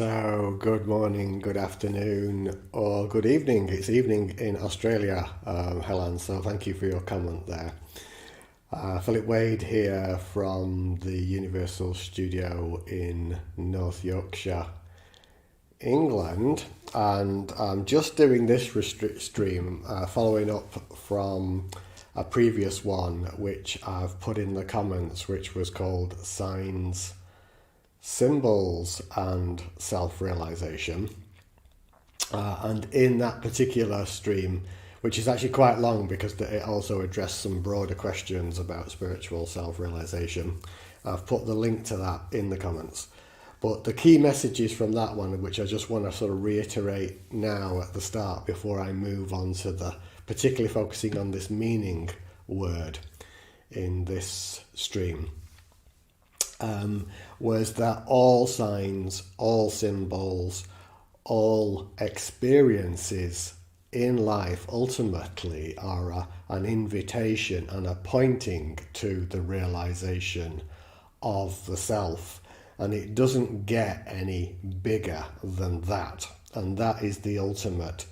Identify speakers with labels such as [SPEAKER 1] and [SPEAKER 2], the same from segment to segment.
[SPEAKER 1] So, good morning, good afternoon, or good evening. It's evening in Australia, Helen, so thank you for your comment there. Philip Wade here from the Universal Studio in North Yorkshire, England, and I'm just doing this stream following up from a previous one which I've put in the comments, which was called Signs, Symbols and Self-Realisation. And in that particular stream, which is actually quite long because it also addressed some broader questions about spiritual self-realisation, I've put the link to that in the comments. But the key messages from that one, which I just want to sort of reiterate now at the start before I move on to the particularly focusing on this meaning word in this stream, was that all signs, all symbols, all experiences in life ultimately are an invitation and a pointing to the realization of the self. And it doesn't get any bigger than that. And that is the ultimate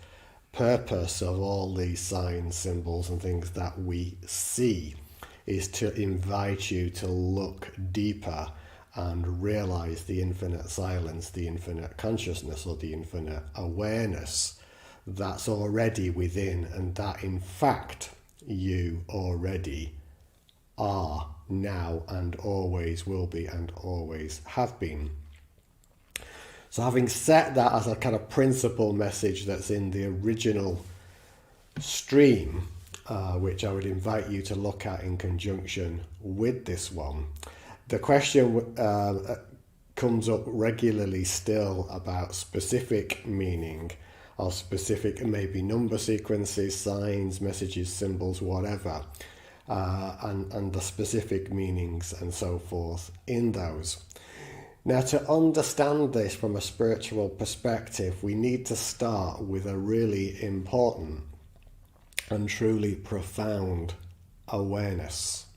[SPEAKER 1] purpose of all these signs, symbols and things that we see, is to invite you to look deeper and realize the infinite silence, the infinite consciousness, or the infinite awareness that's already within, and that in fact you already are now and always will be and always have been. So having set that as a kind of principal message that's in the original stream, which I would invite you to look at in conjunction with this one, the question comes up regularly still about specific meaning, or specific maybe number sequences, signs, messages, symbols, whatever, and the specific meanings and so forth in those. Now, to understand this from a spiritual perspective, we need to start with a really important and truly profound awareness.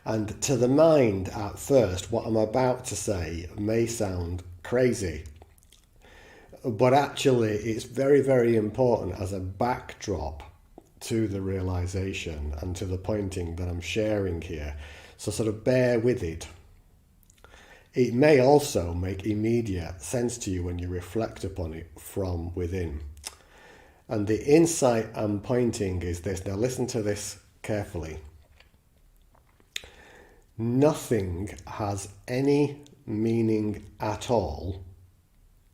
[SPEAKER 1] And to the mind at first, what I'm about to say may sound crazy, but actually it's very, very important as a backdrop to the realization and to the pointing that I'm sharing here. So sort of bear with it. It may also make immediate sense to you when you reflect upon it from within. And the insight I'm pointing is this. Now listen to this carefully. Nothing has any meaning at all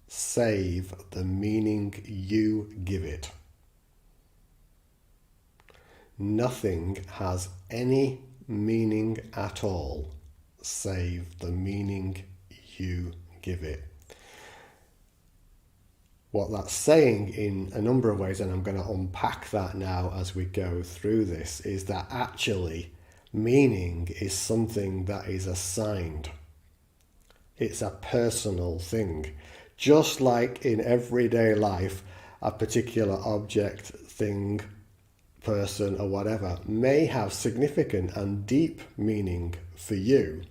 [SPEAKER 1] save the meaning you give it. Nothing has any meaning at all save the meaning you give it. What that's saying in a number of ways, and I'm going to unpack that now as we go through this, is that actually meaning is something that is assigned. It's a personal thing. Just like in everyday life, a particular object, thing, person, or whatever may have significant and deep meaning for you,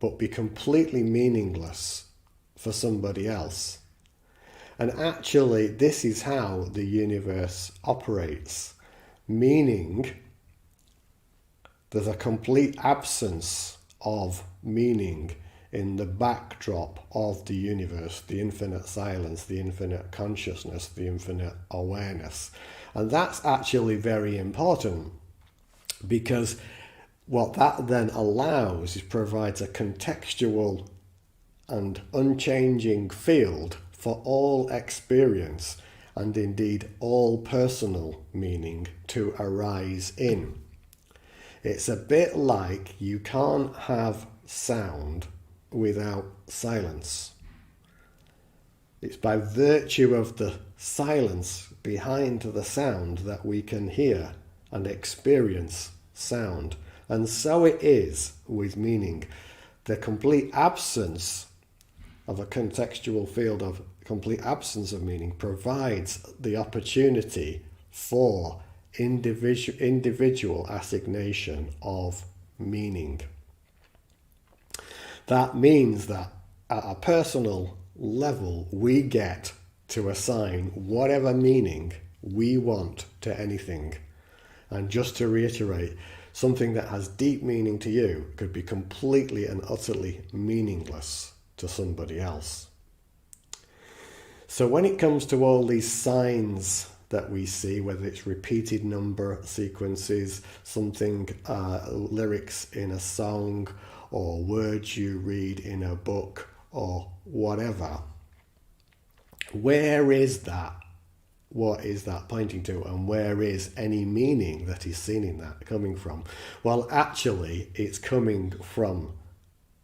[SPEAKER 1] but be completely meaningless for somebody else. And actually, this is how the universe operates. Meaning, there's a complete absence of meaning in the backdrop of the universe, the infinite silence, the infinite consciousness, the infinite awareness. And that's actually very important, because what that then allows is provides a contextual and unchanging field for all experience and indeed all personal meaning to arise in. It's a bit like you can't have sound without silence. It's by virtue of the silence behind the sound that we can hear and experience sound. And so it is with meaning. The complete absence of a contextual field, of complete absence of meaning, provides the opportunity for individual assignation of meaning. That means that at a personal level, we get to assign whatever meaning we want to anything. And just to reiterate, something that has deep meaning to you could be completely and utterly meaningless to somebody else. So when it comes to all these signs that we see, whether it's repeated number sequences, lyrics in a song, or words you read in a book, or whatever, where is that? What is that pointing to, and where is any meaning that is seen in that coming from? Well, actually, it's coming from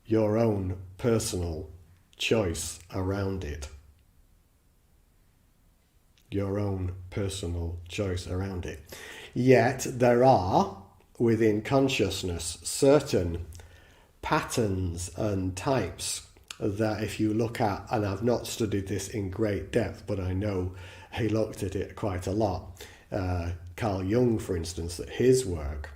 [SPEAKER 1] your own personal choice around it. Your own personal choice around it. Yet there are, within consciousness, certain patterns and types that if you look at, and I've not studied this in great depth, but I know he looked at it quite a lot. Carl Jung, for instance, at his work,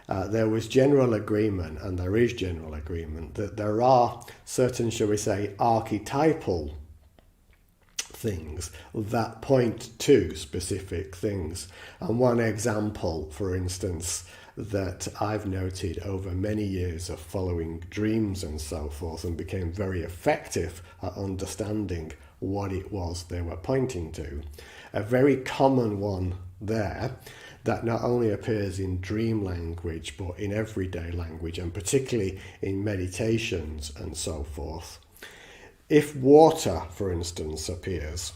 [SPEAKER 1] there was general agreement, and there is general agreement, that there are certain, shall we say, archetypal things that point to specific things. And one example, for instance, that I've noted over many years of following dreams and so forth, and became very effective at understanding what it was they were pointing to. A very common one there that not only appears in dream language but in everyday language, and particularly in meditations and so forth. If water, for instance, appears,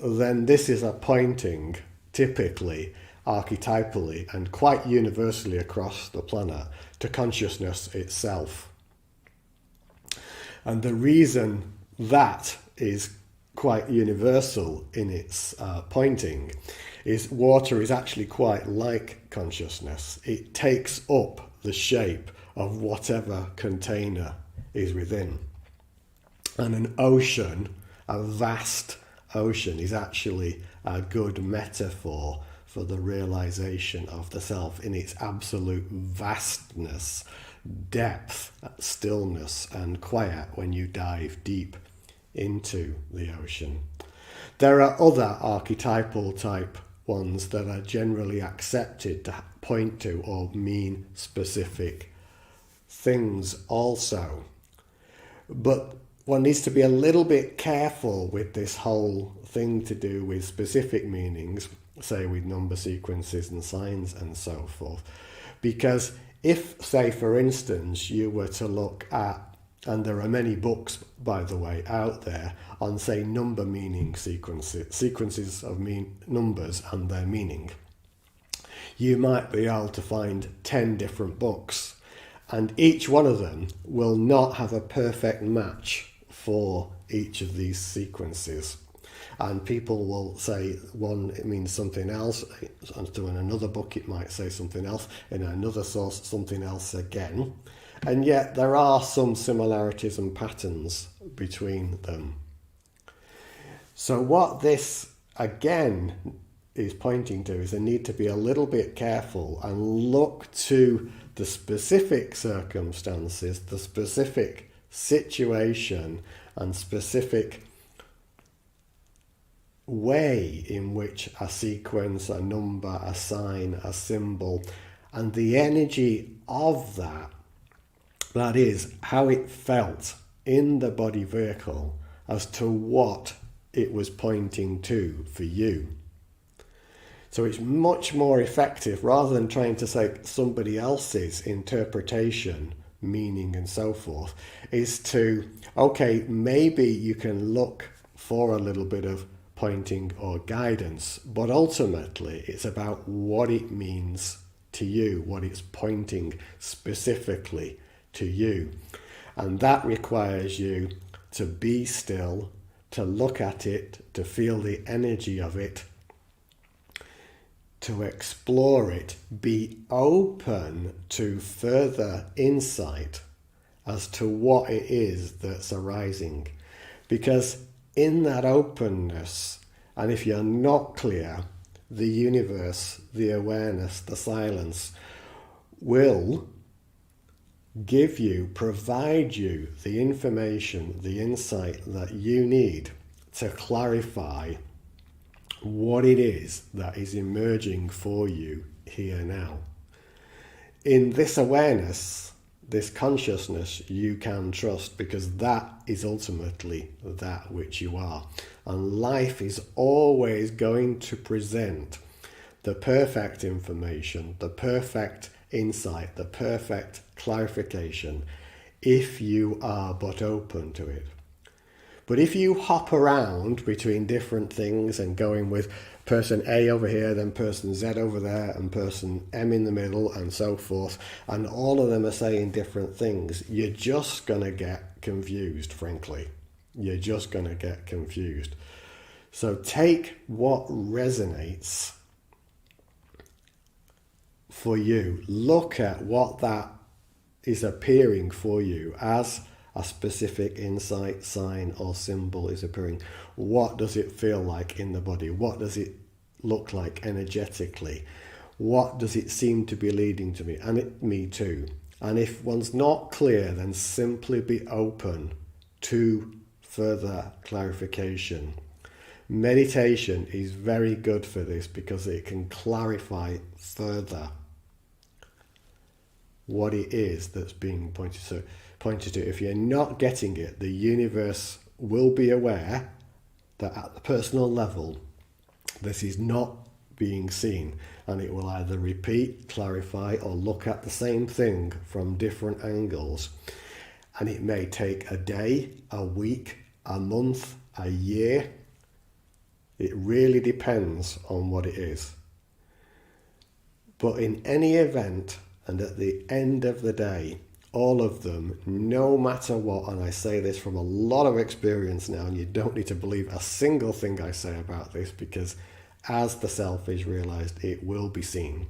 [SPEAKER 1] then this is a pointing, typically, archetypally, and quite universally across the planet, to consciousness itself. And the reason that is quite universal in its pointing is water is actually quite like consciousness. It takes up the shape of whatever container is within. And an ocean, a vast ocean, is actually a good metaphor for the realization of the self in its absolute vastness, depth, stillness, and quiet when you dive deep into the ocean. There are other archetypal type ones that are generally accepted to point to or mean specific things also. But one needs to be a little bit careful with this whole thing to do with specific meanings, say with number sequences and signs and so forth. Because if, say, for instance, you were to look at, and there are many books, by the way, out there on, say, number meaning sequences of numbers and their meaning, you might be able to find 10 different books, and each one of them will not have a perfect match for each of these sequences. And people will say one, it means something else, and in another book it might say something else, in another source something else again. And yet there are some similarities and patterns between them. So what this again is pointing to is a need to be a little bit careful and look to the specific circumstances, the specific situation, and specific way in which a sequence, a number, a sign, a symbol, and the energy of that is how it felt in the body vehicle as to what it was pointing to for you. So it's much more effective, rather than trying to say somebody else's interpretation, meaning and so forth, is to, okay, maybe you can look for a little bit of pointing or guidance, but ultimately it's about what it means to you, what it's pointing specifically to you. And that requires you to be still, to look at it, to feel the energy of it, to explore it, be open to further insight as to what it is that's arising. Because in that openness, and if you're not clear, the universe, the awareness, the silence will provide you the information, the insight that you need to clarify what it is that is emerging for you here now. In this awareness, this consciousness, you can trust, because that is ultimately that which you are. And life is always going to present the perfect information, the perfect insight, the perfect clarification, if you are but open to it. But if you hop around between different things and going with person A over here, then person Z over there, and person M in the middle, and so forth, and all of them are saying different things, you're just going to get confused, frankly. You're just going to get confused. So take what resonates for you. Look at what that is appearing for you as a specific insight, sign, or symbol is appearing. What does it feel like in the body? What does it look like energetically? What does it seem to be leading to me? And me too. And if one's not clear, then simply be open to further clarification. Meditation is very good for this, because it can clarify further what it is that's being pointed to. If you're not getting it, the universe will be aware that at the personal level, this is not being seen, and it will either repeat, clarify, or look at the same thing from different angles. And it may take a day, a week, a month, a year. It really depends on what it is. But in any event, and at the end of the day, all of them, no matter what, and I say this from a lot of experience now, and you don't need to believe a single thing I say about this, because as the self is realized, it will be seen.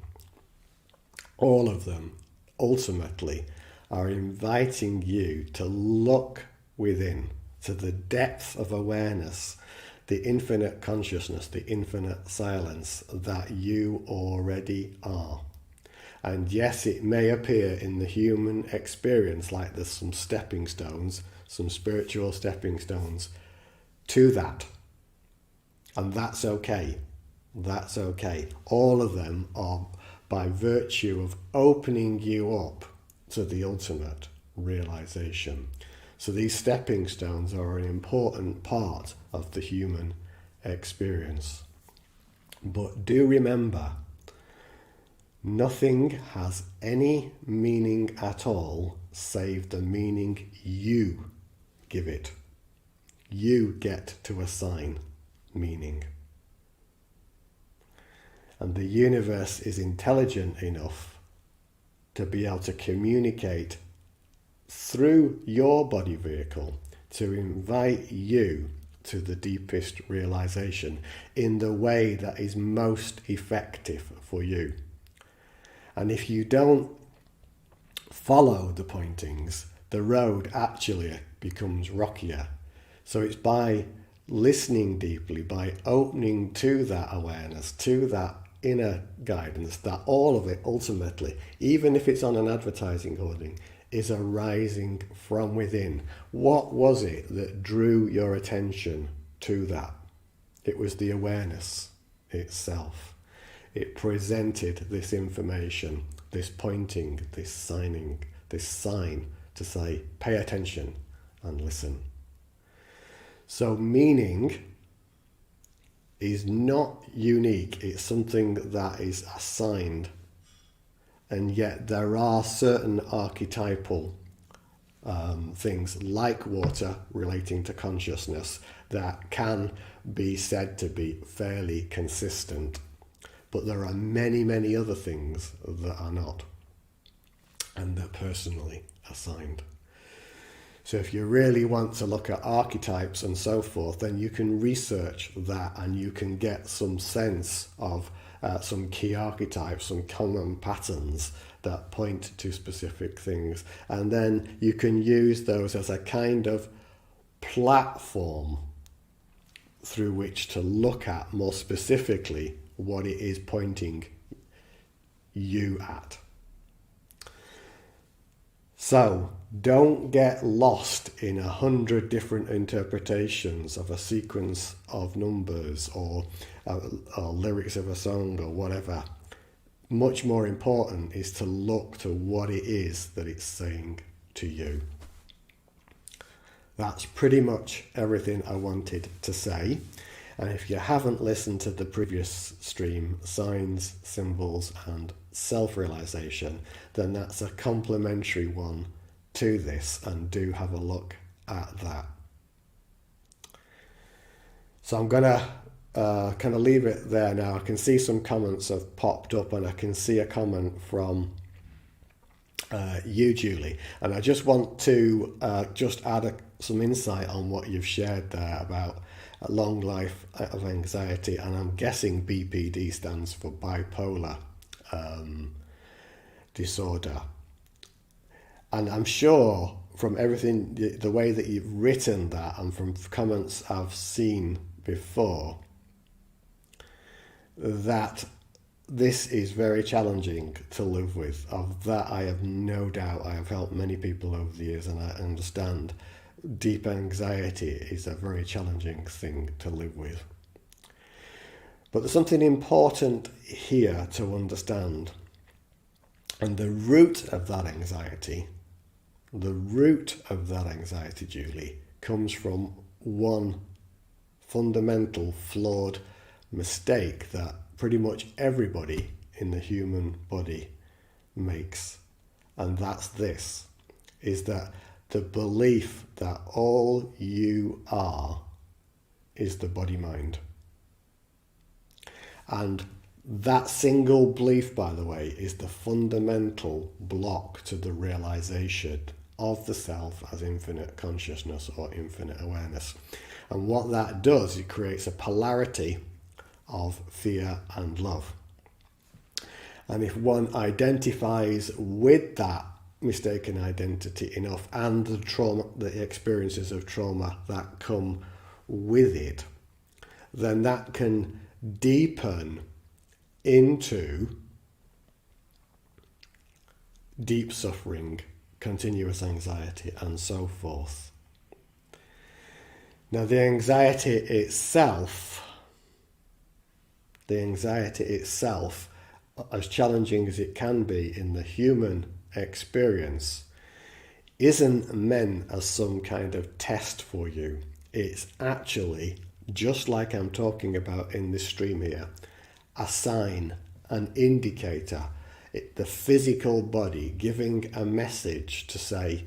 [SPEAKER 1] All of them ultimately are inviting you to look within, to the depth of awareness, the infinite consciousness, the infinite silence that you already are. And yes, it may appear in the human experience like there's some stepping stones, some spiritual stepping stones to that. And that's okay. That's okay. All of them are by virtue of opening you up to the ultimate realization. So these stepping stones are an important part of the human experience. But do remember, nothing has any meaning at all save the meaning you give it. You get to assign meaning. And the universe is intelligent enough to be able to communicate through your body vehicle to invite you to the deepest realization in the way that is most effective for you. And if you don't follow the pointings, the road actually becomes rockier. So it's by listening deeply, by opening to that awareness, to that inner guidance, that all of it ultimately, even if it's on an advertising hoarding, is arising from within. What was it that drew your attention to that? It was the awareness itself. It presented this information, this pointing, this signing, this sign to say, pay attention and listen. So meaning is not unique. It's something that is assigned. And yet there are certain archetypal things like water relating to consciousness that can be said to be fairly consistent. But there are many, many other things that are not, and they're personally assigned. So if you really want to look at archetypes and so forth, then you can research that and you can get some sense of some key archetypes, some common patterns that point to specific things. And then you can use those as a kind of platform through which to look at more specifically what it is pointing you at. So don't get lost in 100 different interpretations of a sequence of numbers or lyrics of a song or whatever. Much more important is to look to what it is that it's saying to you. That's pretty much everything I wanted to say. And if you haven't listened to the previous stream, Signs, Symbols and Self-Realisation, then that's a complementary one to this, and do have a look at that. So I'm going to kind of leave it there now. I can see some comments have popped up, and I can see a comment from you, Julie. And I just want to just add some insight on what you've shared there about a long life of anxiety, and I'm guessing BPD stands for bipolar disorder. And I'm sure from everything, the way that you've written that, and from comments I've seen before, that this is very challenging to live with. Of that I have no doubt. I have helped many people over the years, and I understand deep anxiety is a very challenging thing to live with. But there's something important here to understand. And the root of that anxiety, Julie, comes from one fundamental flawed mistake that pretty much everybody in the human body makes. And that's this, is that the belief that all you are is the body-mind. And that single belief, by the way, is the fundamental block to the realization of the self as infinite consciousness or infinite awareness. And what that does, it creates a polarity of fear and love. And if one identifies with that mistaken identity enough, and the trauma, the experiences of trauma that come with it, then that can deepen into deep suffering, continuous anxiety, and so forth. Now, the anxiety itself, as challenging as it can be in the human experience, isn't meant as some kind of test for you. It's actually, just like I'm talking about in this stream here, a sign, an indicator, the physical body giving a message to say,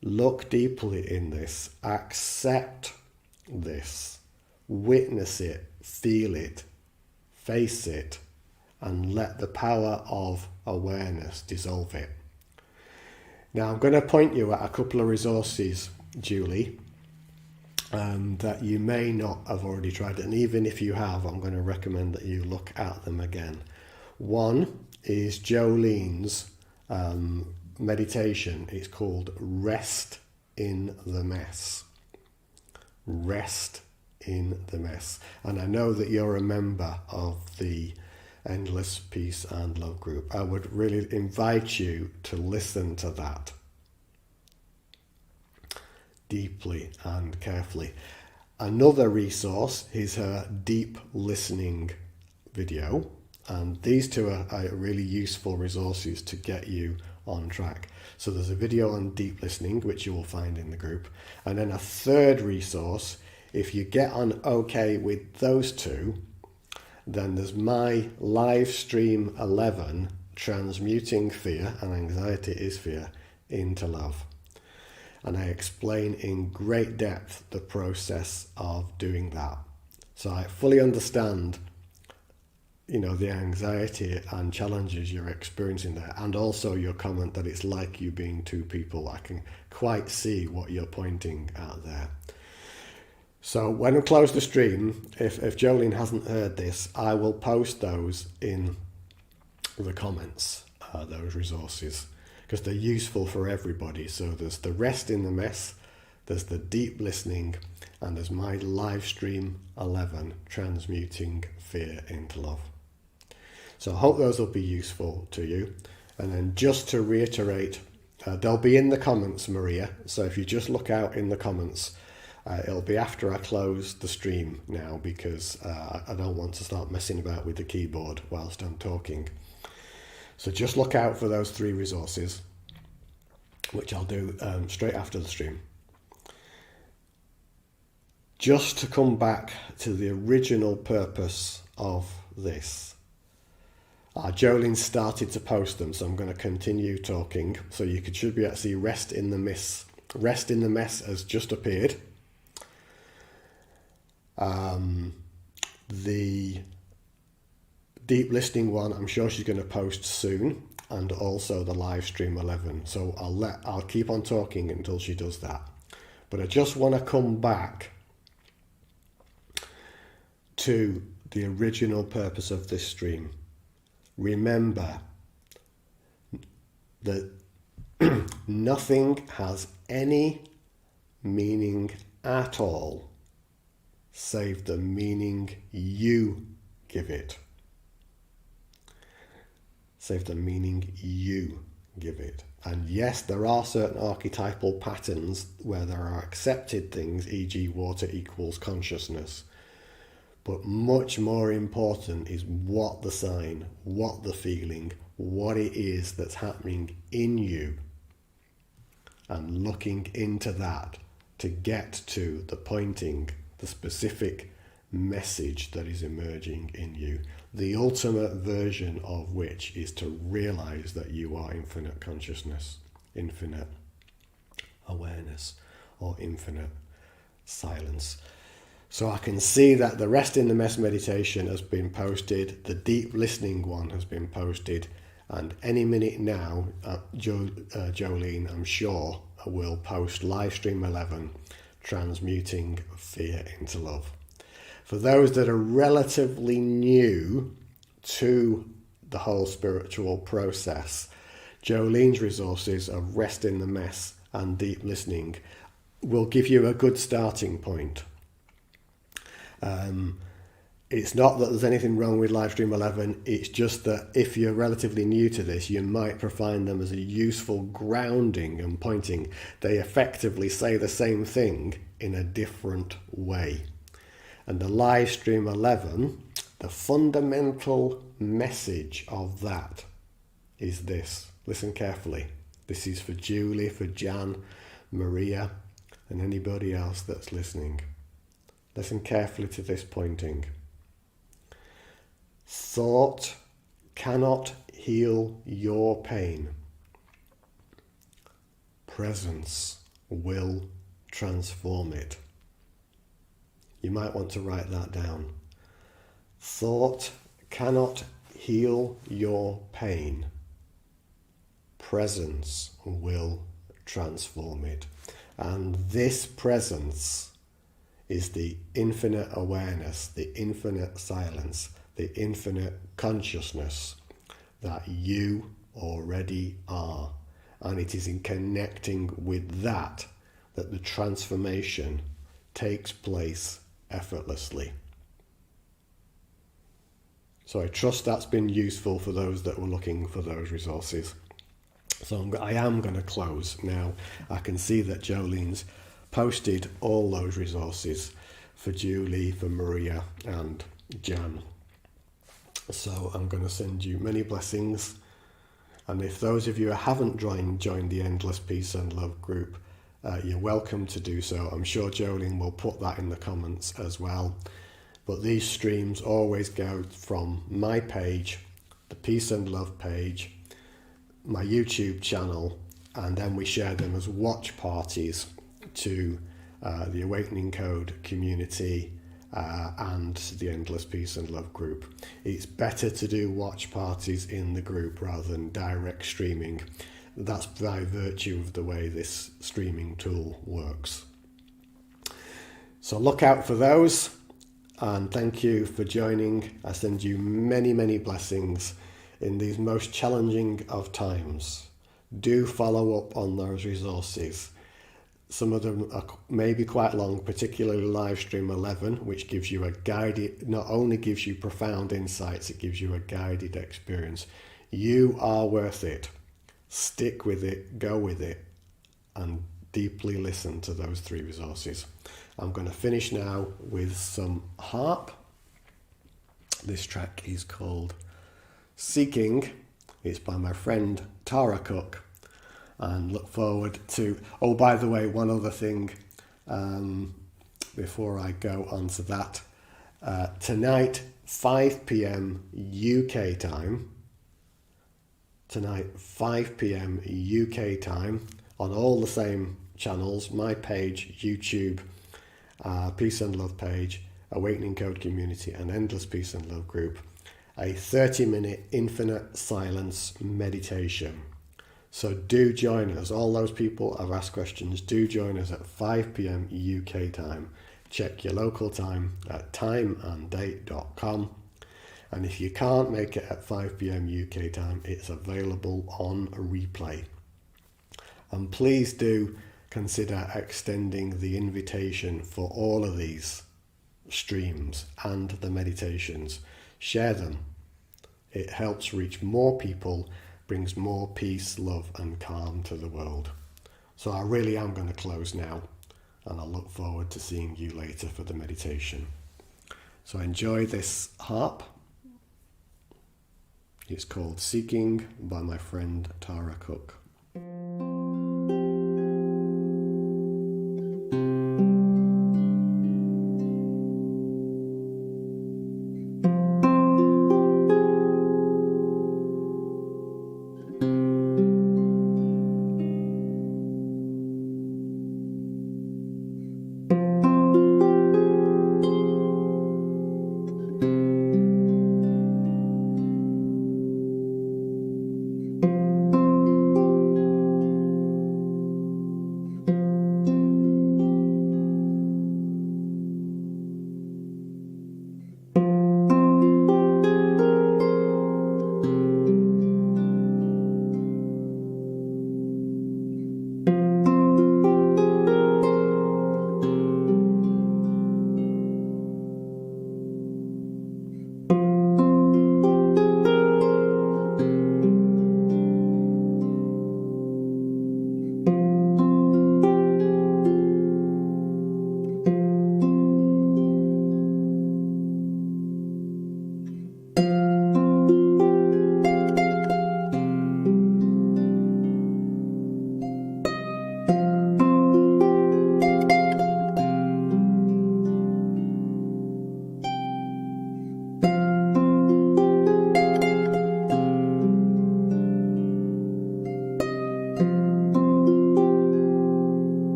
[SPEAKER 1] look deeply in this, accept this, witness it, feel it, face it, and let the power of awareness dissolve it. Now, I'm going to point you at a couple of resources, Julie, that you may not have already tried, and even if you have, I'm going to recommend that you look at them again. One is Jolene's meditation. It's called Rest in the Mess. Rest in the Mess. And I know that you're a member of the Endless Peace and Love group. I would really invite you to listen to that deeply and carefully. Another resource is her deep listening video, and these two are really useful resources to get you on track. So there's a video on deep listening, which you will find in the group, and then a third resource. If you get on okay with those two, then there's my live stream 11, Transmuting Fear, and Anxiety is Fear, into Love. And I explain in great depth the process of doing that. So I fully understand, the anxiety and challenges you're experiencing there, and also your comment that it's like you being two people. I can quite see what you're pointing at there. So when I close the stream, if Jolene hasn't heard this, I will post those in the comments, those resources, because they're useful for everybody. So there's the Rest in the Mess, there's the deep listening, and there's my live stream 11, Transmuting Fear into Love. So I hope those will be useful to you. And then just to reiterate They'll be in the comments, Maria. So if you just look out in the comments, it'll be after I close the stream now, because I don't want to start messing about with the keyboard whilst I'm talking. So just look out for those 3 resources, which I'll do straight after the stream. Just to come back to the original purpose of this. Jolene started to post them, so I'm going to continue talking. So you should be able to see Rest in the Mess. Rest in the Mess has just appeared. The Deep Listening one, I'm sure she's going to post soon, and also the live stream 11. So I'll keep on talking until she does that. But I just want to come back to the original purpose of this stream. Remember that nothing has any meaning at all save the meaning you give it. Save the meaning you give it. And yes, there are certain archetypal patterns where there are accepted things, e.g. water equals consciousness. But much more important is what the sign, what the feeling, what it is that's happening in you, and looking into that to get to the pointing, the specific message that is emerging in you, the ultimate version of which is to realize that you are infinite consciousness, infinite awareness, or infinite silence. So I can see that the Rest in the Mess meditation has been posted, the Deep Listening one has been posted, and any minute now, Jolene, I'm sure, will post Livestream 11, Transmuting Fear into Love. For those that are relatively new to the whole spiritual process, Jolene's resources of Rest in the Mess and Deep Listening will give you a good starting point. It's not that there's anything wrong with Livestream 11, it's just that if you're relatively new to this, you might find them as a useful grounding and pointing. They effectively say the same thing in a different way. And the Livestream 11, the fundamental message of that is this. Listen carefully. This is for Julie, for Jan, Maria, and anybody else that's listening. Listen carefully to this pointing. Thought cannot heal your pain. Presence will transform it. You might want to write that down. Thought cannot heal your pain. Presence will transform it. And this presence is the infinite awareness, the infinite silence, the infinite consciousness that you already are. And it is in connecting with that the transformation takes place effortlessly. So I trust that's been useful for those that were looking for those resources. So I am going to close now. I can see that Jolene's posted all those resources for Julie, for Maria and Jan. So I'm going to send you many blessings. And if those of you who haven't joined the Endless Peace and Love group, you're welcome to do so. I'm sure Jolene will put that in the comments as well. But these streams always go from my page, the Peace and Love page, my YouTube channel, and then we share them as watch parties to the Awakening Code community and the Endless Peace and Love group. It's better to do watch parties in the group rather than direct streaming. That's by virtue of the way this streaming tool works. So look out for those, and thank you for joining. I send you many, many blessings in these most challenging of times. Do follow up on those resources. Some of them are maybe quite long, particularly Livestream 11, which gives you a guided, not only gives you profound insights, it gives you a guided experience. You are worth it. Stick with it, go with it, and deeply listen to those 3 resources. I'm going to finish now with some harp. This track is called Seeking. It's by my friend Tara Cook, and look forward to... Oh, by the way, one other thing before I go on to that. Tonight, 5 p.m. UK time. Tonight, 5 p.m. UK time, on all the same channels, my page, YouTube, Peace and Love page, Awakening Code Community, and Endless Peace and Love group, a 30-minute infinite silence meditation. So do join us. All those people have asked questions. Do join us at 5 p.m. UK time. Check your local time at timeanddate.com. And if you can't make it at 5 p.m. UK time, it's available on a replay. And please do consider extending the invitation for all of these streams and the meditations. Share them. It helps reach more people, brings more peace, love, and calm to the world. So I really am going to close now, and I look forward to seeing you later for the meditation. So enjoy this harp. It's called Seeking by my friend Tara Cook.